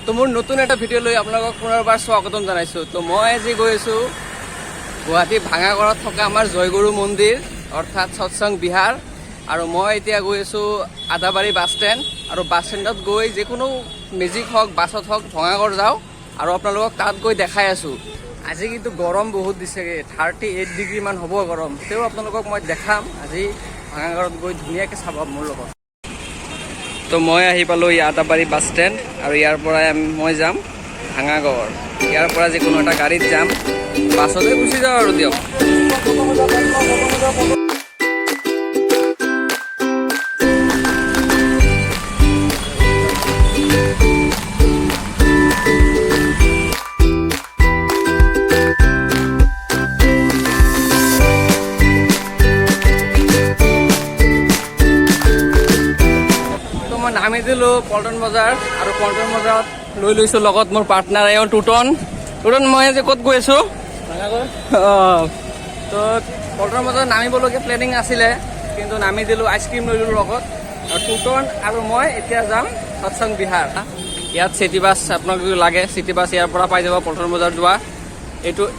তো মোৰ নতুন এটা ভিডিঅ' লৈ আপোনালোকক পুনৰবাৰ স্বাগতম জনাইছোঁ। তো মই আজি গৈ আছোঁ গুৱাহাটী ভাঙাগড়ত থকা আমাৰ জয়গুৰু মন্দিৰ অৰ্থাৎ সৎসং বিহাৰ। আৰু মই এতিয়া গৈ আছোঁ আদাবাৰী বাছ ষ্টেণ্ড। আৰু বাছ ষ্টেণ্ডত গৈ যিকোনো মেজিক হওক বাছত হওক ভঙাগড় যাওঁ আৰু আপোনালোকক তাত গৈ দেখাই আছোঁ। আজি কিন্তু গৰম বহুত দিছেগৈ, 38 ডিগ্ৰী মান হ'ব গৰম। তেও আপোনালোকক মই দেখাম আজি ভাঙাগড়ত গৈ ধুনীয়াকৈ চাব মোৰ লগত। তো মই আহি পালোঁ আদাবাৰী বাছ ষ্টেণ্ড আৰু ইয়াৰ পৰাই মই যাম ভাঙাগড়। ইয়াৰ পৰা যিকোনো এটা গাড়ীত যাম, বাছতে গুচি যাওঁ আৰু দিয়ক। নামি দিলোঁ পল্টন বজাৰ আৰু পল্টন বজাৰত লৈ লৈছোঁ লগত মোৰ পাৰ্টনাৰ এওঁ টুটন। মই আজি ক'ত গৈ আছোঁ? অঁ, তো পল্টন বজাৰত নামিবলগীয়া প্লেনিং আছিলে, কিন্তু নামি দিলোঁ, আইচক্ৰীম লৈ দিলোঁ লগত। আৰু টুটন আৰু মই এতিয়া যাম সৎসং বিহাৰ। ইয়াত চিটি বাছ আপোনাক যদি লাগে, চিটি বাছ ইয়াৰ পৰা পাই যাব পল্টন বজাৰ যোৱা।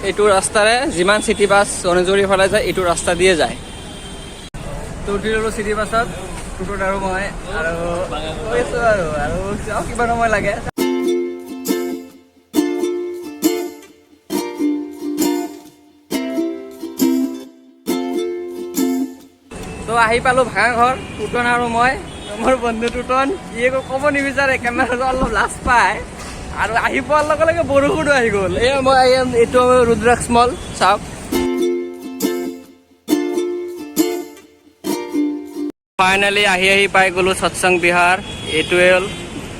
এইটো ৰাস্তাৰে যিমান চিটি বাছ গণেশগুৰিৰ ফালে যায় এইটো ৰাস্তা দিয়ে যায়। তো উঠি ল'লোঁ চিটি বাছত টুটন আৰু মই, আৰু কৈছোঁ আৰু চাওঁ কিমান সময় লাগে। তো আহি পালোঁ ভাঙাগড়, টুটন আৰু মই। মোৰ বন্ধু টুটন ইয়ে ক'ব নিবিচাৰে, কেমেৰাটো অলপ লাজ পায়। আৰু আহি পোৱাৰ লগে লগে বৰষুণো আহি গ'ল। এইটো ৰুদ্ৰাক্ষ মল চাওক। ফাইনেলি আহি পাই গ'লোঁ সৎসং বিহাৰ। এইটোৱে হ'ল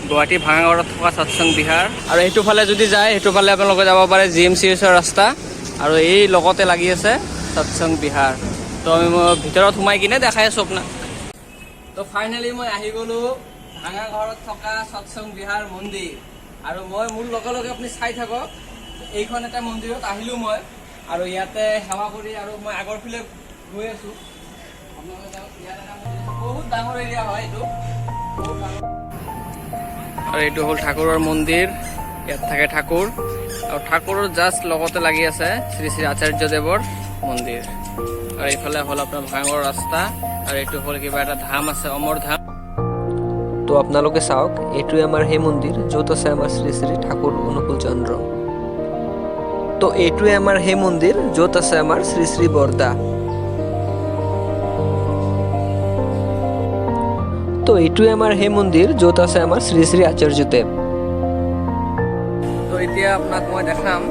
গুৱাহাটী ভাঙাগড়ত থকা সৎসং বিহাৰ। আৰু এইটো ফালে যদি যায়, সেইটো ফালে আপোনালোকে যাব পাৰে GMCHৰ ৰাস্তা, আৰু এই লগতে লাগি আছে সৎসং বিহাৰ। তো আমি ভিতৰত সোমাই কিনে দেখাই আছোঁ আপোনাক। তো ফাইনেলি মই আহি গ'লোঁ ভাঙাগড়ত থকা সৎসং বিহাৰ মন্দিৰ। আৰু মই মোৰ লগে লগে আপুনি চাই থাকক, এইখন এটা মন্দিৰত আহিলোঁ মই, আৰু ইয়াতে সেৱা কৰি আৰু মই আগৰ ফালে গৈ আছোঁ। বহুত ডাঙৰ এৰিয়া হয় এইটো। আৰু এইটো হ'ল ঠাকুৰৰ মন্দিৰ, ইয়াত থাকে ঠাকুৰ। আৰু ঠাকুৰৰ জাষ্ট লগতে লাগি আছে শ্ৰী শ্ৰী আচাৰ্যদেৱৰ মন্দিৰ। আৰু এইফালে হ'ল আপোনাৰ ভাঙাগড় ৰাস্তা, আৰু এইটো হ'ল কিবা এটা ধাম আছে, অমৰ ধাম। তো আপোনালোকে চাওক, এইটোৱে আমাৰ সেই মন্দিৰ য'ত আছে আমাৰ শ্ৰী শ্ৰী ঠাকুৰ অনুকূলচন্দ্ৰ। তো এইটোৱে আমাৰ সেই মন্দিৰ য'ত আছে আমাৰ শ্ৰী শ্ৰী বৰদা। তো এইটোৱে আমাৰ সেই মন্দিৰ য'ত আছে আমাৰ শ্ৰী শ্ৰী আচাৰ্যদেৱ। তো এতিয়া আপোনাক মই দেখাম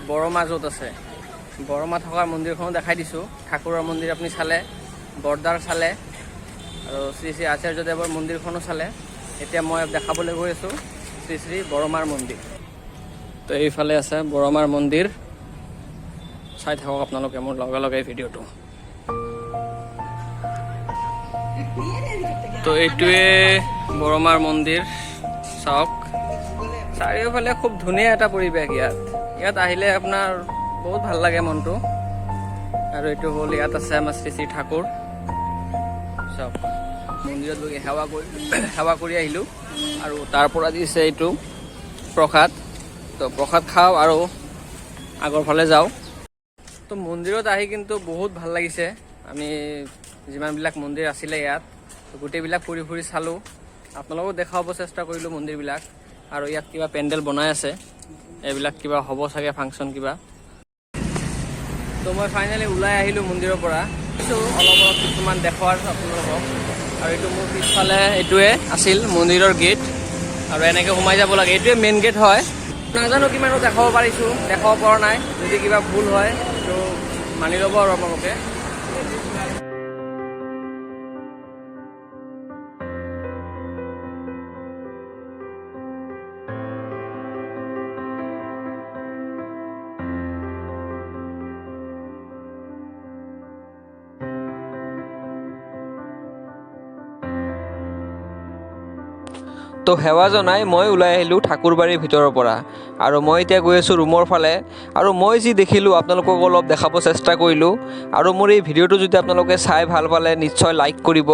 বৰমা য'ত আছে। বৰমা থকা মন্দিৰখনো দেখাই দিছোঁ। ঠাকুৰৰ মন্দিৰ আপুনি চালে, বৰদাৰ চালে, আৰু শ্ৰী শ্ৰী আচাৰ্যদেৱৰ মন্দিৰখনো চালে। এতিয়া মই দেখাবলৈ গৈ আছোঁ শ্ৰী শ্ৰী বৰমাৰ মন্দিৰ। তো এইফালে আছে বৰমাৰ মন্দিৰ, চাই থাকক আপোনালোকে মোৰ লগে লগে ভিডিঅ'টো। তো এইটোৱে বৰমাৰ মন্দিৰ চাওক। চাৰিওফালে খুব ধুনীয়া এটা পৰিৱেশ। ইয়াত আহিলে আপোনাৰ বহুত ভাল লাগে মনটো। আৰু এইটো হ'ল ইয়াত আছে আমাৰ শ্ৰী শ্ৰী ঠাকুৰ চাওক। মন্দিৰত গৈ সেৱা কৰি আহিলোঁ, আৰু তাৰ পৰা দিছে এইটো প্ৰসাদ। তো প্ৰসাদ খাওঁ আৰু আগৰ ফালে যাওঁ। তো মন্দিৰত আহি কিন্তু বহুত ভাল লাগিছে। আমি যিমানবিলাক মন্দিৰ আছিলে ইয়াত গোটেইবিলাক ফুৰি চালোঁ, আপোনালোকক দেখাব চেষ্টা কৰিলোঁ মন্দিৰবিলাক। আৰু ইয়াত কিবা পেণ্ডেল বনাই আছে, এইবিলাক কিবা হ'ব চাগে ফাংচন কিবা। তো মই ফাইনেলি ওলাই আহিলোঁ মন্দিৰৰ পৰা। অলপ কিছুমান দেখুৱাৰ আপোনালোকক। আৰু এইটো মোৰ পিছফালে এইটোৱে আছিল মন্দিৰৰ গেট, আৰু এনেকৈ সোমাই যাব লাগে। এইটোৱে মেইন গেট হয়। নাজানো কিমানো দেখাব পাৰিছোঁ, দেখাব পৰা নাই। যদি কিবা ভুল হয় তো মানি ল'ব আৰু আপোনালোকে। তো সেৱা জনাই মই ওলাই আহিলোঁ ঠাকুৰবাৰীৰ ভিতৰৰ পৰা, আৰু মই এতিয়া গৈ আছোঁ ৰুমৰ ফালে। আৰু মই যি দেখিলোঁ আপোনালোকক অলপ দেখাব চেষ্টা কৰিলোঁ। আৰু মোৰ এই ভিডিঅ'টো যদি আপোনালোকে চাই ভাল পালে নিশ্চয় লাইক কৰিব,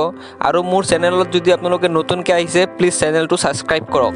আৰু মোৰ চেনেলত যদি আপোনালোকে নতুনকৈ আহিছে প্লিজ চেনেলটো ছাবস্ক্ৰাইব কৰক।